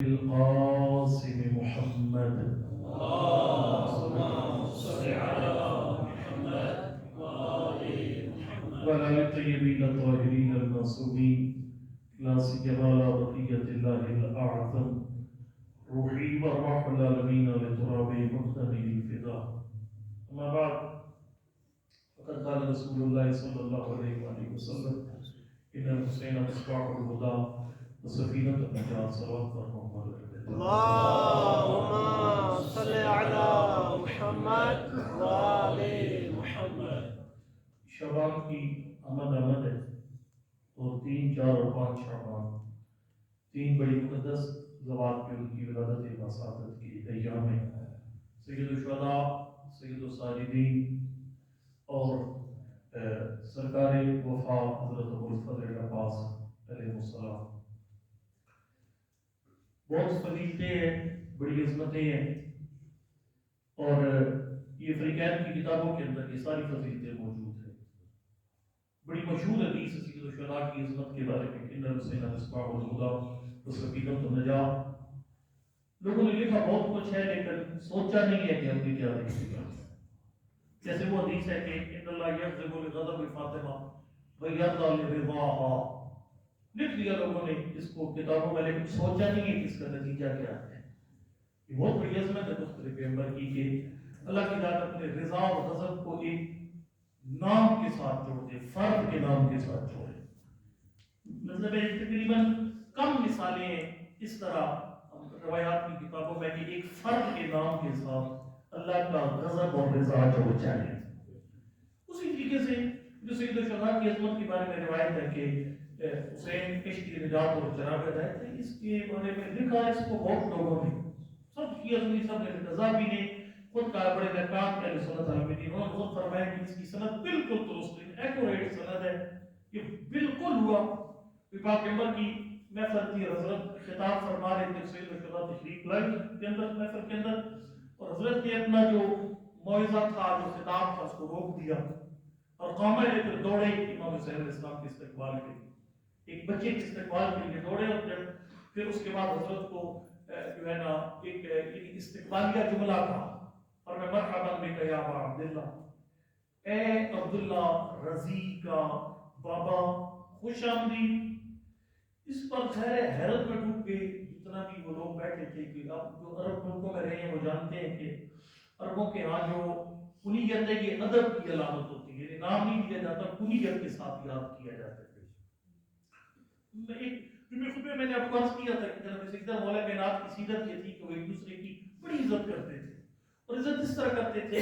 القاسم محمد اللهم صل على محمد وآل محمد وعلى آل الطيبين الطاهرين المعصومين لا سيما على بقية الله الأعظم روحي وأرواح العالمين لتراب مقدمه الفداء. أما بعد فقد قال رسول الله صلى الله عليه وآله وسلم إن الحسين مصباح الهدى وسفينة النجاة صلوات محمد. اللهم صل على محمد وآل محمد. شعبان کی آمد ہے اور 3, 4 اور 5 شعبان 3 بڑی مقدس زوات پہ ان کی ولادت مساعدت کی ایام ہیں. سید الشہداء سید الساجدین اور سرکار وفا حضرت ابوالفضل عباس علیہ السلام. بہت فضیلتیں ہیں، بڑی عظمتیں ہیں، اور یہ فریقین کی کتابوں کے اندر یہ ساری فضیلتیں موجود ہیں. بڑی مشہور حدیث ہے سید الشہداء کی عظمت کے بارے میں، ان الحسین مصباح الہدی وسفینۃ النجاہ. لوگوں نے لکھا بہت کچھ ہے لیکن سوچا نہیں ہے کہ ہم نے کیا لکھا. جیسے وہ حدیث ہے کہ ان اللہ یغضب لغضب فاطمہ ویرضی لرضاها، لکھ دیا لوگوں نے اس کو کتابوں میں لیکن سوچا نہیں ہے کہ اس کا نتیجہ کیا ہے. یہ بہت بڑی عظمت ہے مختلف پیغمبر کی کہ اللہ کی ذات اپنے رضا اور غضب کو ایک نام کے ساتھ جوڑ دے، فرد کے نام کے ساتھ جوڑے. مطلب تقریباً کم مثالیں ہیں اس طرح روایات کی کتابوں میں کہ ایک فرد کے نام کے ساتھ اللہ کا غضب اور رضا جوڑ جائے. اسی طریقے سے جو سید الشہداء کی عظمت کے بارے میں روایت ہے کہ حسین کشتی نجات اور جناب ہدایت ہے، اس کے بارے میں لکھا ہے اس کو بہت لوگوں نے، سب شیعہ سنی سب نے، قذافی نے خود کا بڑے درکان کے علیہ سنت العالمین، انہوں نے خود فرمایا کہ اس کی سند بالکل درست ہے، ایکوریٹ سند ہے، یہ بالکل ہوا. پاک پیغمبر کی محفل تھی، حضرت خطاب فرما رہے تھے، سید الشہداء تشریف لائے کے اندر محفل کے اندر، اور حضرت نے اپنا جو موعظہ تھا جو خطاب تھا اس کو روک دیا اور قومیں لے کر دوڑے امام حسین علیہ السلام کے استقبال کے لیے، ایک بچے کے استقبال کے لیے دوڑے. اور پھر اس کے بعد حضرت کو جو ہے نا ایک استقبالیہ جملہ تھا، اور میں مرحبا بک یا ابا عبداللہ، اے عبداللہ رضی کا بابا خوش آمدید. اس پر ظاہر حیرت میں ڈوب گئے جتنا بھی وہ لوگ بیٹھے تھے کہ اب جو عرب ملکوں میں رہے ہیں وہ جانتے ہیں کہ عربوں کے ہاں جو کنیت ہے یہ ادب کی علامت ہوتی ہے، یعنی نام نہیں دیا جاتا، کنیت کے ساتھ یاد کیا جاتا ہے. ایک جمعے خطبے میں نے آپ کو عرض کیا تھا کہ جناب سیدہ مولا کائنات کی سیرت یہ تھی کہ وہ ایک دوسرے کی بڑی عزت کرتے تھے، اور عزت اس طرح کرتے تھے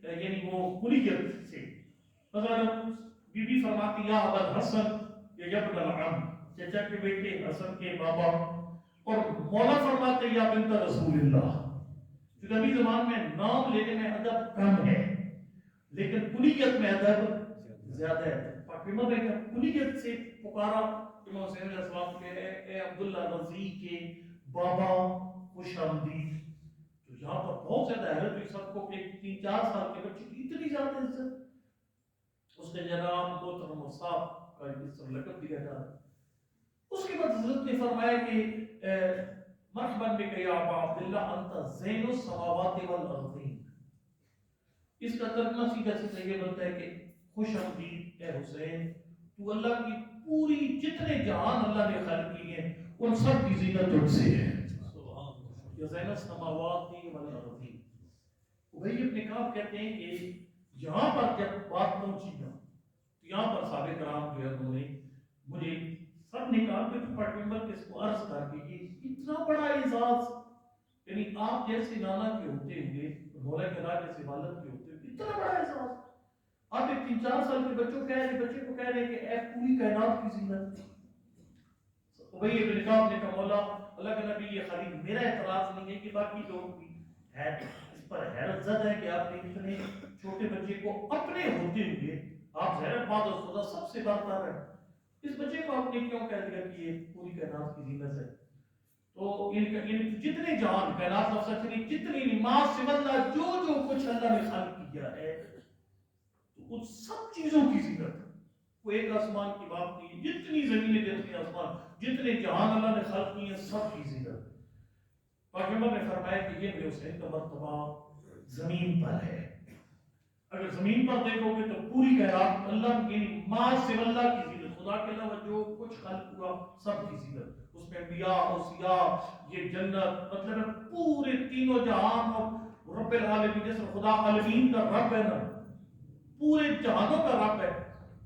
کہ یعنی وہ کنیت سے. مثلا بی بی فرماتی یا ابا الحسن یا ابن العم، چچا کے بیٹے حسن کے بابا، اور مولا فرماتے یا بنت رسول اللہ. کیونکہ ابھی زمان میں نام لینے میں ادب کم ہے لیکن کنیت میں ادب زیادہ ہے. پیغمبر نے کنیت سے پکارا امام حسین علیہ السلام کے، اے عبداللہ رضی کے بابا خوش آمدید. تو یہاں پر بہت زیادہ حیرت ہوئی سب کو کہ 3-4 سال کے بچے کی اتنی زیادہ عزت. اس کے جناب محترم صاحب کا اس طرح لقب دیا جا رہا ہے. اس کے بعد حضرت نے فرمایا کہ مرحبا بک یا ابا عبداللہ انت زین السماوات والارضین. اس کا ترجمہ سیدھا سیدھا یہ بنتا ہے کہ خوش آمدید اے حسین، تو اللہ کی پوری جتنے جہان اللہ نے خلق کیے ہیں ان سب کی زینت تجھ سے ہے. یا زین السماوات والارضین. وہی ابن کعب کہتے ہیں کہ یہاں پر جب بات پہنچی نا تو یہاں پر صحابہ کرام جو ہے انہوں نے مجھے سب نے کہا کہ پیغمبر کے اس کو عرض کر کے یہ اتنا بڑا اعزاز، یعنی آپ جیسے نانا کے ہوتے ہوئے مولا کے راہ جیسے والد کے ہوتے ہوئے اتنا بڑا اعزاز. آپ ایک 3-4 سال کے بچے کو کہہ رہے کہ اے پوری کائنات کی زینت. وہی ابن کعب نے کہا مولا اللہ کے نبی یہ خالی میرا اعتراض نہیں ہے کہ باقی لوگ بھی ہے اس پر حیرت زد ہے کہ آپ نے اتنے چھوٹے بچے کو اپنے ہوتے ہوئے، آپ ظاہر بات خدا سب سے برتر ہے، اس بچے کو آپ نے کیوں کہہ دیا کہ یہ پوری کائنات کی زینت ہے. تو جتنے جہان کائنات لفظ ہے جتنی ما سوى اللہ جو کچھ اللہ نے خلق کیا ہے تو ان سب چیزوں کی زینت ہے. وہ ایک آسمان کی بات نہیں، جتنی زمینیں جتنے آسمان جتنے جہان اللہ نے خلق کیے ہیں سب کی زینت. پیغمبر نے فرمایا کہ یہ میرے حسین کا مرتبہ زمین پر ہے. اگر زمین پر دیکھو گے تو پوری کائنات اللہ کی ما سے اللہ کی زینت، خدا کے علاوہ جو کچھ خلق ہوا سب کی زینت، اس میں انبیاء اوصیاء، یہ جنت، مطلب ہے پورے تینوں جہان اور رب العالمین، جیسے خدا عالمین کا رب ہے نا، پورے جہانوں کا رب ہے،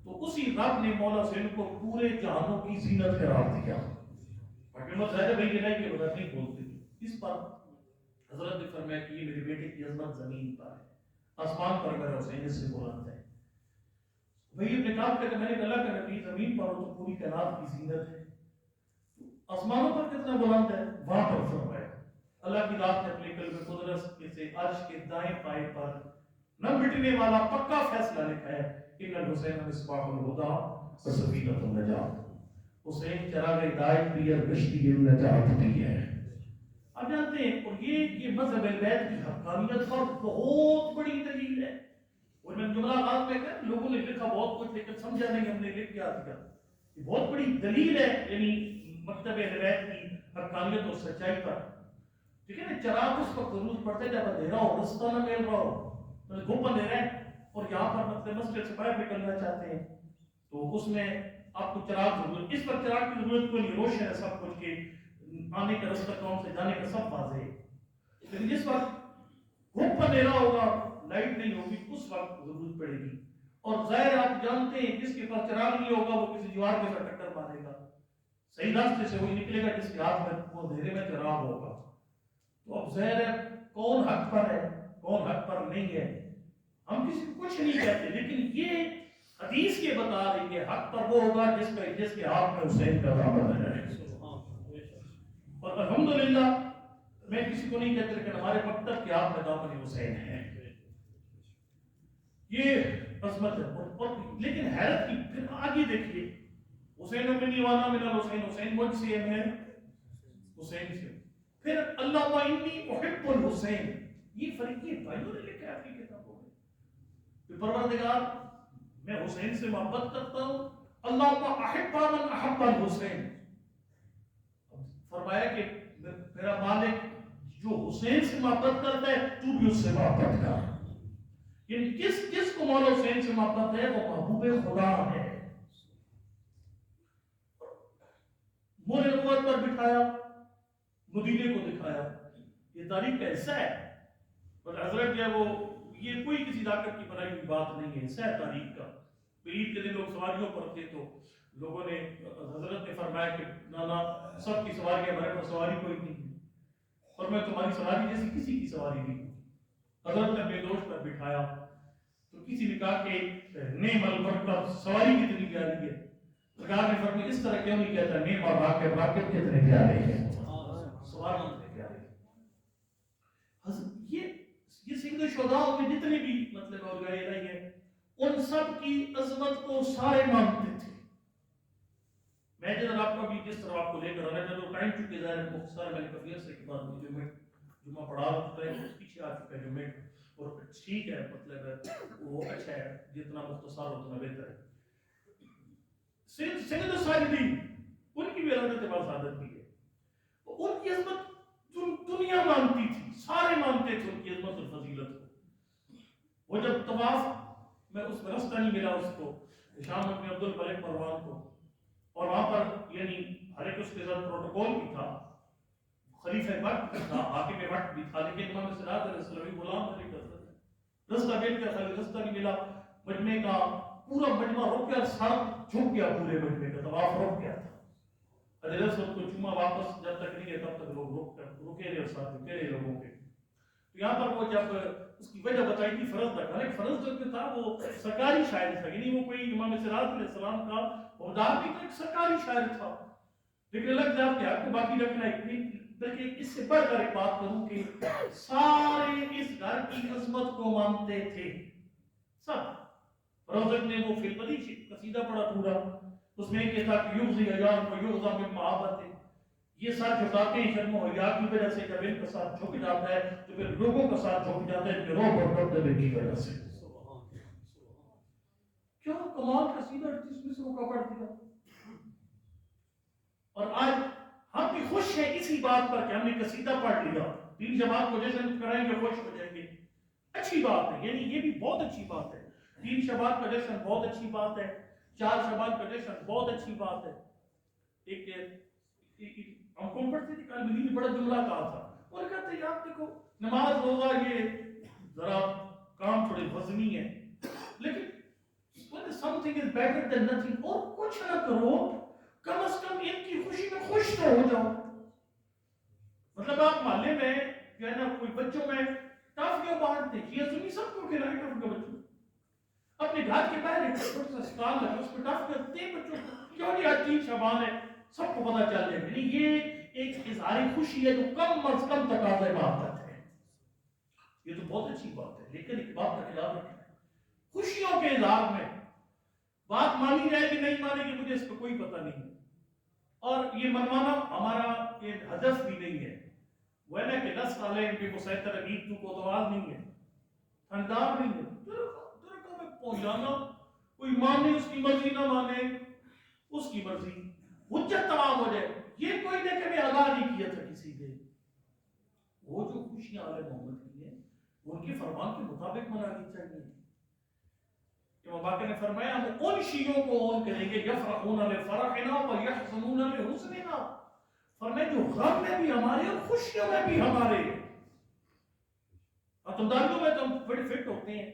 تو اسی رب نے مولا حسین کو پورے جہانوں کی زینت قرار دیا. پیغمبر ظاہر بھائی نہیں کہ بغیر نہیں بولتے تھے. اس پر حضرت نے فرمایا کہ یہ میرے بیٹے کی عظمت زمین پر ہے، آسمان پر میرا حسین اس سے بلند ہے. وہی ابن کعب کہتے میں نے اللہ کا نبی زمین پر ہو تو پوری کائنات کی زینت ہے، آسمانوں پر کتنا بلند ہے وہاں پر فرمایا. اللہ کی ذات نے اپنے کلب قدرت سے عرش کے دائیں پائے پر نہ مٹنے والا پکا فیصلہ لکھا ہے کہ الحسین مصباح الہدی و سفینۃ النجات. حسین چراغ ہدایت بھی ہے، کشتی نجات بھی ہے. آپ جانتے ہیں اور یہ مذہب اہل بیت کی حقانیت پر بہت بڑی دلیل ہے. اور میں جملہ آغاز میں کہا لوگوں نے لکھا بہت کچھ لیکن سمجھا نہیں ہم نے لکھ کیا دیا. یہ بہت بڑی دلیل ہے یعنی مکتب اہل بیت کی حقانیت اور سچائی پر. ٹھیک ہے نا، چراغ اس وقت ضرورت پڑتا ہے جب اندھیرا ہو، رستہ نہ مل رہا ہو، گھوپ اندھیرا ہے اور یہاں پر مطلب مسجد سے باہر نکلنا چاہتے ہیں تو اس میں آپ کو چراغ ضرورت. اس پر چراغ کی ضرورت کوئی نہیں، روشن ہے سب کچھ کے آنے کا رستہ کون سے جانے کا سب واضح ہے. لیکن جس وقت گھوپ اندھیرا ہوگا، لائٹ نہیں ہوگی، اس وقت ضرورت پڑے گی. اور ظاہر آپ جانتے ہیں جس کے پاس چراغ نہیں ہوگا وہ کسی دیوار کے ساتھ ٹکر مارے گا. صحیح راستے سے وہی نکلے گا جس کے ہاتھ میں وہ اندھیرے میں چراغ ہوگا. تو اب ظاہر ہے کون حق پر ہے کون حق پر نہیں ہے، ہم کسی کو کچھ نہیں کہتے، لیکن یہ حدیث کے بتا رہی ہے حق پر وہ ہوگا جس کے ہاتھ میں حسین کا دامن ہے. اور الحمدللہ میں کسی کو نہیں کہتا لیکن ہمارے مکتب کے ہاتھ میں دامن حسین ہے. یہ عظمت ہے. لیکن حیرت کی پھر آگے دیکھیے، حسین منی وانا من الحسین، حسین مجھ سے ہے حسین سے. پھر اللہ انی احب الحسین، یہ فریقی بھائیوں نے لکھا ہے اپنی کتابوں میں. پھر پروردگار میں حسین سے محبت کرتا ہوں، اللہ احب من احب الحسین. فرمایا کہ میرا مالک جو حسین سے محبت کرتا ہے تو بھی اس سے محبت کر. یعنی کس کو مولا حسین سے محبت ہے وہ محبوب خدا ہے. مور نبوت پر بٹھایا، مدینے کو دکھایا، یہ تاریخ کا حصہ ہے. اور حضرت جو وہ یہ کوئی کسی طاقت کی بنائی ہوئی بات نہیں ہے، حصہ ہے تاریخ کا. عید کے دن لوگ سواریوں پر تھے تو لوگوں نے حضرت نے فرمایا کہ نانا سب کی سواری ہمارے پاس سواری کوئی نہیں ہے اور میں تمہاری سواری جیسی کسی کی سواری نہیں ہوں. حضرت نے بے دوش پر بٹھایا تو کسی نے کہا کہ نعم المرکب، سواری کتنی پیاری ہے. سرکار نے فرمایا اس طرح کیوں نہیں کہتا نعم اور راکب، راکب کتنے پیارے ہیں، سوار کتنے پیارے ہیں. یہ سنگ شہداء میں جتنے بھی مطلب اولیاء الہی ہیں ان سب کی عظمت کو سارے مانتے تھے. میں جب آپ کو بھی جس طرح آپ کو لے کر آنا تو ٹائم چکے ظاہر ہے مختصر میں کافی عرصے کے بعد جو میں جمعہ پڑھا رہا ہوں پیچھے آ چکا ہے جو میں اور ٹھیک ہے مطلب وہ اچھا ہے جتنا مختصر اتنا بہتر ہے. سید الصالحین ان کی بھی عظمت باسعادت بھی ہے. ان کی عظمت دنیا مانتی تھی، سارے مانتے تھے ان کی عظمت اور فضیلت کو. وہ جب طواف میں اس میں رستہ نہیں ملا اس کو شام بن عبد الملک مروان کو، اور وہاں پر یعنی ہر ایک اس کے ساتھ پروٹوکول بھی تھا، خلیفہ وقت بھی تھا، حاکم وقت بھی تھا، لیکن امام صراط علیہ السلام غلام نہیں کر سکتے. رستہ مل گیا، خالی رستہ نہیں ملا. مجمع کا پورا مجمع رک گیا، سڑک جھک گیا، پورے مجمع کا طواف رک گیا تھا. حضرت صاحب کو جمعہ واپس جب تک نہیں گئے تب تک لوگ رکے رہے اور ساتھ رکے رہے لوگوں کے. تو یہاں پر وہ جب اس کی وجہ بتائی تھی فرض تک، حالانکہ فرض جو تھا وہ سرکاری شاعر تھا، یعنی وہ کوئی امام صراط علیہ السلام کا عہدہ نہیں تھا، ایک سرکاری شاعر تھا. لیکن اللہ کے آپ کے حق کو باقی رکھنا ہے. بلکہ اس سے بڑھ کر ایک بات کروں کہ سارے اس گھر کی عظمت کو مانتے تھے سب. روزق نے وہ فلپدی قصیدہ پڑھا پورا، اس میں یہ تھا کہ یغزی ایام کو یغزا من محبت، یہ ساتھ جھکاتے ہیں شرم و حیا کی وجہ سے. جب ان کا ساتھ جھک جاتا ہے تو پھر لوگوں کا ساتھ جھک جاتا ہے روح اور دبدبے کی وجہ سے. کیا کمال قصیدہ جس میں سے وہ پڑھ دیا. اور آج ہم بھی خوش ہیں اسی بات پر کہ ہم نے قصیدہ پڑھ لیا، 3 شباب کو جشن کرائیں گے، خوش ہو جائیں گے، اچھی بات ہے، یعنی یہ بھی بہت اچھی بات ہے۔ 3 شباب کا جشن بہت اچھی بات ہے، 4 شباب کا جشن بہت اچھی بات ہے۔ ایک ہم کو پڑھتے تھے، کل مدی نے بڑا جملہ کہا تھا، اور کہتے ہیں آپ دیکھو نماز روزہ یہ ذرا کام تھوڑے وزنی ہے، لیکن when something is better than nothing، اور کچھ نہ کرو، کم از کم ان کی خوشی میں خوش تو ہو جاؤ۔ مطلب آپ محلے میں جو ہے نا کوئی بچوں میں ٹافیاں بانٹتے، یہ سنی سب کو کھلائے ٹافیاں بچوں، اپنے گھر کے باہر ایک چھوٹا سا اسٹال ہے اس پہ ٹافیاں دے بچوں کو، کیوں نہیں آج 3 شعبان ہے سب کو پتہ چل جائے، یعنی یہ ایک اظہار خوشی ہے جو کم از کم تقاضۂ عبادت ہے۔ یہ تو بہت اچھی بات ہے، لیکن ایک بات کا خیال رکھنا ہے، خوشیوں کے اظہار میں بات مانی جائے کہ نہیں مانے گی مجھے اس کا کوئی پتہ نہیں، اور یہ منوانا ہمارا یہ ہدف بھی نہیں ہے، وہ ہے نا کہ 10 سالیں ان کے مسیطر عبید تو کوتوال نہیں ہے، تھندار نہیں ہے، درکہ میں پہنچانا، کوئی مانے اس کی مرضی نہ مانے اس کی مرضی، حجت تمام ہو جائے، یہ کوئی نے کبھی ادا نہیں کیا تھا کسی نے۔ وہ جو خوشیاں آل محمد کی ہیں ان کے فرمان کے مطابق منانی چاہیے۔ امام باقر نے فرمایا ہم ان شیعوں کو اون کریں گے یفرحون لفرحنا ویحزنون لحزننا، فرمایا جو غم میں بھی ہمارے اور خوشیوں میں بھی ہمارے۔ اتمداریوں میں تو ہم بڑے فٹ ہوتے ہیں،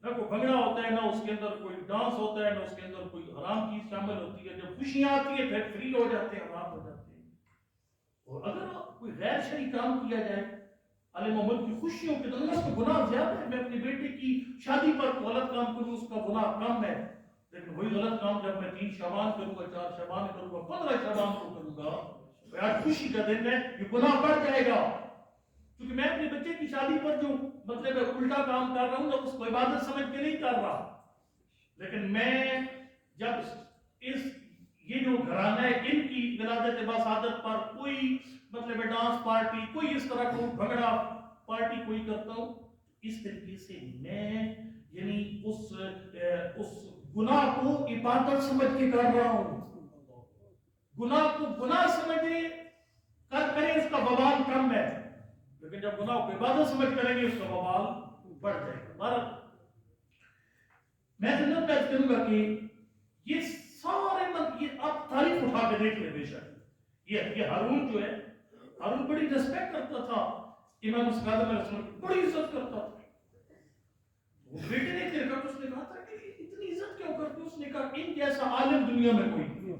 نہ کوئی بھنگڑا ہوتا ہے، نہ اس کے اندر کوئی ڈانس ہوتا ہے، نہ اس کے اندر کوئی حرام چیز شامل ہوتی ہے، جب خوشیاں آتی ہے پھر فری ہو جاتے ہیں، آرام ہو جاتے ہیں۔ اور اگر کوئی غیر شرعی کام کیا جائے علی محمد کی خوشیوں کے اندر، اس کا گناہ زیادہ ہے، میں اپنے بیٹے کی شادی پر غلط کام کروں اس کا گناہ کم ہے، لیکن وہی غلط کام جب میں 3 شعبان کروں گا، 4 شعبان کروں گا، 15 شعبان کو کروں گا، آج خوشی کا دن ہے، یہ گناہ بڑھ جائے گا، کیونکہ میں اپنے بچے کی شادی پر جو مطلب الٹا کام کر رہا ہوں اس کو عبادت سمجھ کے نہیں کر رہا، لیکن میں جب یہ جو گھرانہ ہے ان کی ولادت باسعادت پر کوئی مطلب ڈانس پارٹی، کوئی اس طرح کو بھگڑا پارٹی کوئی کرتا ہوں، اس طریقے سے میں یعنی اس گناہ کو عبادت سمجھ کے کر رہا ہوں، گناہ کو گناہ سمجھے کریں اس کا وبال کم ہے، لیکن جب گناہ کو عبادت سمجھ کریں گے اس کا وبال بڑھ جائے گا۔ میں ضمن پیش کروں گا کہ یہ سارے یہ آپ تاریخ اٹھا کے دیکھ لیں، بے شک یہ ہارون جو ہے، ہارون بڑی ریسپیکٹ کرتا تھا امام صادق علیہ السلام کی، بڑی عزت کرتا تھا۔ وہ بیٹے نے کہا کہ اس نے کہا تھا کہ اتنی عزت کیوں کرتے، اس نے کہا ان جیسا عالم دنیا میں کوئی نہیں،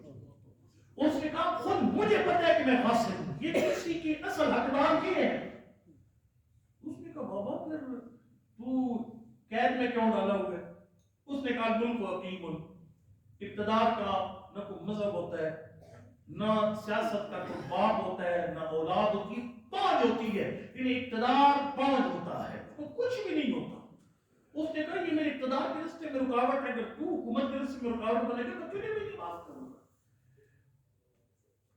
اس نے کہا خود مجھے پتہ ہے کہ میں فاسق ہوں، یہ کسی کی اصل حقدار یہ ہے۔ اس نے کہا بابا پھر تو قید میں کیوں ڈالا ہوا ہے؟ اس نے کہا ملک و حکیم، اقتدار کا نہ کوئی مذہب ہوتا ہے، نہ سیاست کا کوئی باپ ہوتا ہے، نہ اولاد ہوتی ہے، پانچ ہوتی ہے، یعنی اقتدار پانچ ہوتا ہے، تو کچھ بھی نہیں ہوتا۔ اس نے کہا یہ میرے اقتدار کے رستے میں رکاوٹ ہے، اگر تو حکومت کے رستے میں رکاوٹ بنے گا تو تجھے بھی نہیں معاف کروں گا۔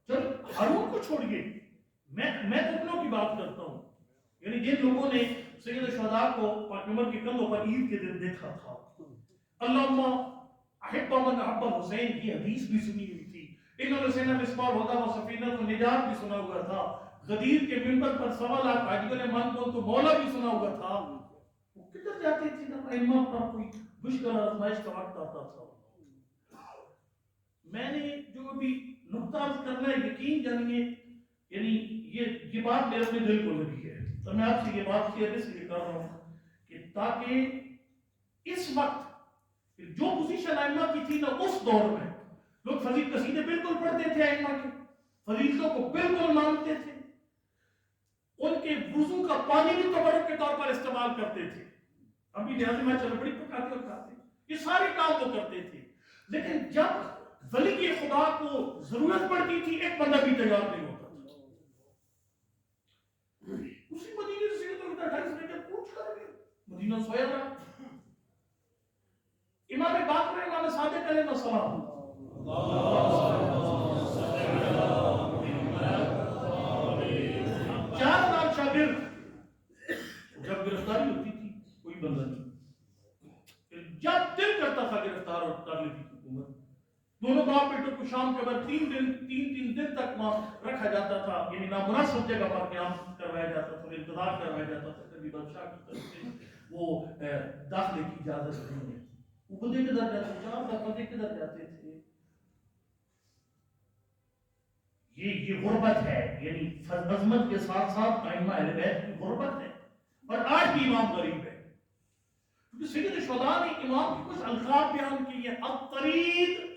چل ہارون کو چھوڑیے، میں تو اپنوں کی بات کرتا ہوں، یعنی جن لوگوں نے سید الشہداء کو پاک نمبر کے کندھوں پر عید کے دن دیکھا تھا، اللہم احب من احب الحسین کی حدیث بھی سنی ہوئی تھی، ان الحسین مصباح الہدی و سفینۃ النجات بھی سنا ہوا تھا، غدیر کے منبر پر 1.25 لاکھ حاجیوں نے من کو تو مولا بھی سنا ہوا تھا۔ وہ کدھر جاتے تھے جب ائمہ پر کوئی مشکل آزمائش کا وقت آتا تھا؟ میں نے جو ابھی نقطہ عرض کرنا ہے، یقین جانیے یعنی یہ بات میرے اپنے دل کو لگی ہے، تو میں آپ سے یہ بات شیئر اس لیے کر رہا ہوں کہ تاکہ اس وقت جو پوزیشن ائمہ کی تھی نا اس دور میں لوگ فضیل قصیدے بالکل پڑھتے تھے، ائمہ کے فضیلتوں کو بالکل مانتے تھے، ان کے وضو کا پانی بھی تبرک کے طور پر استعمال کرتے تھے، ابھی لہٰذا میں چلو بڑی پکاتے اور کھاتے، یہ سارے کام وہ کرتے تھے، لیکن جب ولی کے خدا کو ضرورت پڑتی تھی ایک بندہ بھی تیار نہیں ہوتا تھا۔ اسی مدینے سے سیدھے تو 28 نے جب پوچھ کر گئے، مدینہ سویا رہا، امام باقر امام صادق علیہ السلام 4,000 شاگرد، جب گرفتاری ہوتی تھی کوئی بندہ نہیں، جب دل کرتا تھا گرفتار اور کر لیتی تھی حکومت، دونوں باپ بیٹوں کو شام کے بعد تین دن تک وہاں رکھا جاتا تھا، یعنی نامناسب جگہ پر قیام کروایا جاتا تھا، انتظار کروایا جاتا تھا، کبھی بادشاہ کی طرف سے وہ داخلے کی اجازت نہیں ہے۔ وہ بندے کدھر جاتے تھے؟ 4 بندے کدھر جاتے تھے؟ یہ غربت ہے، یعنی عظمت کے ساتھ ساتھ ائمہ اہل بیت کی غربت ہے، اور آج بھی امام غریب ہے۔ کیونکہ سید الشہداء نے امام کی کچھ القاب بیان کی ہیں۔ الطرید،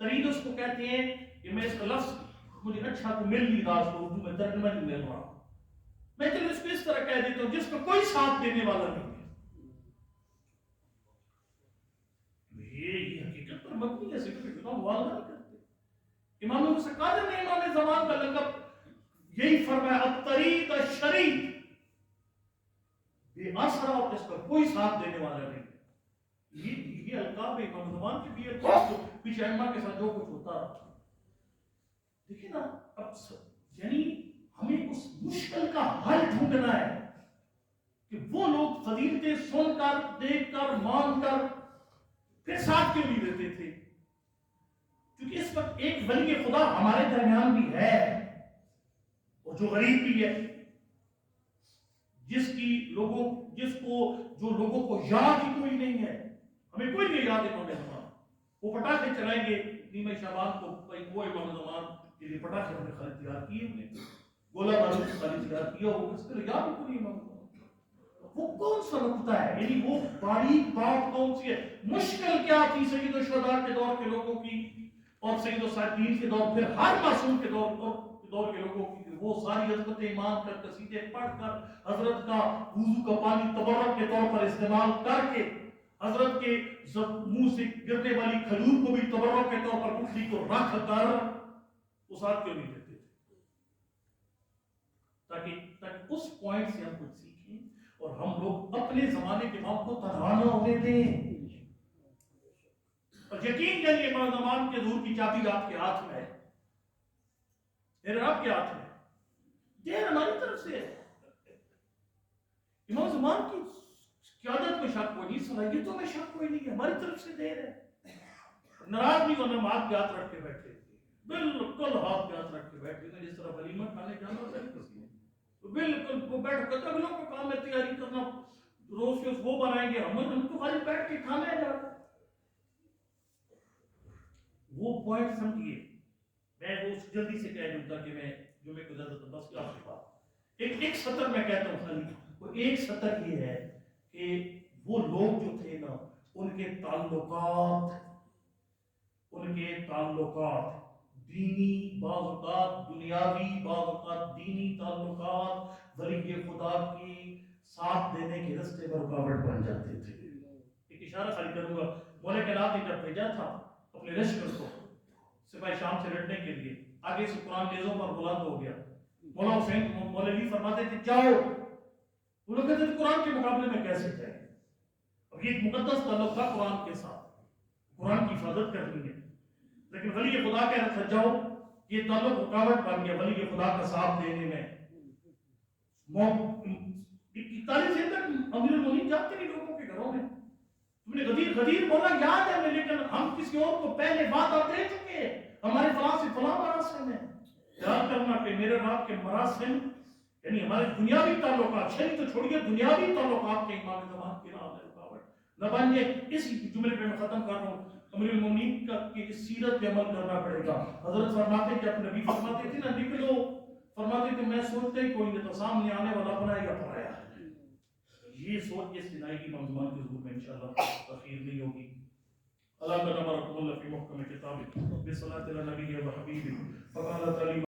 طرید اس کو کہتے ہیں کہ میں اس کا لفظ مجھے اچھا تو مل نہیں رہا، اس کو اردو میں ترجمہ نہیں مل رہا، میں چلو اس کو اس طرح کہہ دیتا ہوں، جس کا کوئی ساتھ دینے والا نہیں ہے۔ یہ حقیقت پر مبنی ہے، سید الشہداء مبالغہ نہیں کرتے۔ امام ابو قادر نے امام زمان کا لقب یہی فرمایا، الطرید الشرید، بے آسرا، اور اس کا کوئی ساتھ دینے والا نہیں۔ یہ القاب امام زمان کے بھی القاب جو پیچھے ائمہ کے ساتھ جو کچھ ہوتا رہا۔ دیکھیں نا، اب یعنی ہمیں اس مشکل کا حل ڈھونڈنا ہے کہ وہ لوگ فضیلتیں سن کر، دیکھ کر، مان کر پھر ساتھ کیوں نہیں دیتے تھے؟ کیونکہ اس وقت ایک ولی خدا ہمارے درمیان بھی ہے، اور جو غریب بھی ہے، جس کو جو لوگوں کو یاد ہی کوئی نہیں ہے۔ ہمیں کوئی نہیں یاد امام زمان، وہ پٹاخے چلائیں گے نیمہ شعبان کو، بھائی وہ امام زمان کے لیے پٹاخے ہم نے خالی تیار کیے، ہم نے گولہ بارود خالی تیار کیا، وہ اس کے لیے یاد ہی کوئی امام زمان۔ وہ کون سا نقطہ ہے، یعنی وہ باریک بات کون سی ہے؟ مشکل کیا تھی سید الشہداء کے دور کے لوگوں کی، اور سید الصالحین کے دور، پھر ہر معصوم کے دور کے لوگوں کی، وہ ساری عظمتیں مان کر، قصیدے پڑھ کر، حضرت کا وضو کا پانی تبرک کے طور پر استعمال کر کے، حضرت کے منہ سے گرنے والی کھجور کو بھی تبرک کے طور پر گٹھلی کو رکھ کر وہ ساتھ کیوں نہیں دیتے تھے؟ تاکہ اس پوائنٹ سے ہم کچھ سیکھیں اور ہم لوگ اپنے زمانے کے امام کو تنہا نہ ہونے دیں۔ اور یقین جانیے امام زمان کے ظہور کی چابی آپ کے ہاتھ میں ہے، میرے آپ کے ہاتھ میں، دیر ہماری طرف سے ہے۔ امام زمان کی قیادت میں شک کوئی نہیں، صلاحیتوں میں شک کوئی نہیں ہے، ہماری طرف سے دیر ہے۔ ناراض نہیں ہونا، ہم ہاتھ پہ ہاتھ رکھ کے بیٹھے، بالکل ہاتھ پہ ہاتھ رکھ کے بیٹھے، جس طرح ولیمہ کھانے جانا ہوتا ہے کسی نے، تو بالکل وہ بیٹھ کر اگلوں کو کام ہے تیاری کرنا، روز کے وہ بنائیں گے، ہم تو خالی بیٹھ کے کھانے جا رہے۔ وہ پوائنٹ سمجھیے، میں وہ جلدی سے کہہ دوں تاکہ میں جمعے کو زیادہ بس کی آپ کے پاس ایک سطر میں کہتا ہوں خالی، وہ ایک سطر یہ ہے کہ وہ لوگ جو تھے نا، ان کے تعلقات دینی، بعض اوقات دنیاوی، بعض اوقات دینی تعلقات ولی خدا کی ساتھ دینے کے راستے پر رکاوٹ بن جاتے تھے۔ ایک اشارہ خالی کروں گا، مولا کائنات نے جب بھیجا تھا اپنے لشکر کو سپاہی شام سے لڑنے کے لیے، آگے سے قرآن تیزوں پر بلند ہو گیا، مولا حسین مولوی فرماتے تھے جاؤ، وہ لوگ کہتے تھے قرآن کے مقابلے میں کیسے جائیں؟ اب یہ مقدس تعلق تھا قرآن کے ساتھ، قرآن کی حفاظت کرنی ہے، لیکن ولی خدا کہہ رہا تھا جاؤ، یہ تعلق رکاوٹ بن گیا ولی خدا کا ساتھ دینے میں۔ 41 دن تک امیر المومنین جاتے نہیں لوگوں کے گھروں میں، تم نے غدیر بولا یاد ہے ہمیں، لیکن ہم کسی اور کو پہلے وعدہ دے چکے ہیں، ہمارے فلاں سے فلاں مراسم ہے۔ یاد کرنا کہ میرے رات کے مراسم یعنی ہمارے دنیاوی تعلقات، شریعت تو چھوڑیے، دنیاوی تعلقات کے امام زمان کے نام ہے رکاوٹ نہ بن جائے۔ اس جملے پہ میں ختم کر رہا ہوں، امیر المومنین کا کی سیرت پہ عمل کرنا پڑے گا۔ حضرت فرماتے جب نبی فرماتے تھے نا نکلو، فرماتے تھے میں سوچتا ہی کوئی نہیں، تو سامنے آنے والا اپنا یا پرایا ہے۔ یہ سوچ اس دنائی کی منظمان کے ظہور میں انشاءاللہ تاخیر نہیں ہوگی۔ اللہ کا نمبر اللہ فی محکم کتاب بصلاۃ النبی و حبیب فقال تعالی